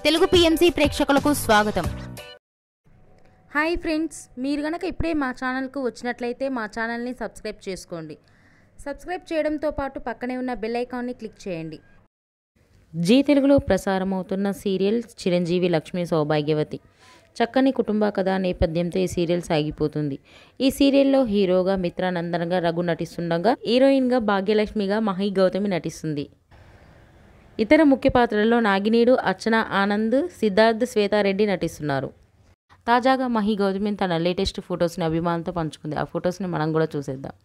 Telugu PMC ప్రేక్షకులకు స్వాగతం. Hi friends, మీరు గనక ఇప్పుడే మా ఛానల్కు వచ్చినట్లయితే మా ఛానల్ని సబ్స్క్రైబ్ చేసుకోండి. సబ్స్క్రైబ్ చేయడంతో పాటు పక్కనే ఉన్న బెల్ ఐకాన్ని క్లిక్ చేయండి. జీ తెలుగులో ప్రసారమవుతున్న సీరియల్ చిరంజీవి లక్ష్మీ సౌభాగ్యవతి. చక్కని కుటుంబ కథ నేపథ్యంతో ఈ సీరియల్ సాగిపోతుంది. ఈ సీరియల్లో హీరోగా మిత్రానందన్గా రఘు నటిస్తుండగా, హీరోయిన్గా భాగ్యలక్ష్మిగా మహి గౌతమి నటిస్తుంది. ఇతర ముఖ్య పాత్రల్లో నాగినీడు, అర్చన ఆనంద్, సిద్ధార్థ్, శ్వేతారెడ్డి నటిస్తున్నారు. తాజాగా మహి గౌతమి తన లేటెస్ట్ ఫొటోస్ని అభిమానులతో పంచుకుంది. ఆ ఫొటోస్ని మనం కూడా చూసేద్దాం.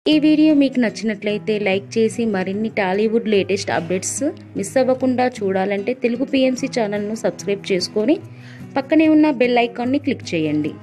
ఈ వీడియో మీకు నచ్చినట్లయితే లైక్ చేసి మరిన్ని టాలీవుడ్ లేటెస్ట్ అప్డేట్స్ మిస్ అవ్వకుండా చూడాలంటే తెలుగు పిఎంసి ఛానల్ను సబ్స్క్రైబ్ చేసుకొని పక్కనే ఉన్న బెల్ ఐకాన్ని క్లిక్ చేయండి.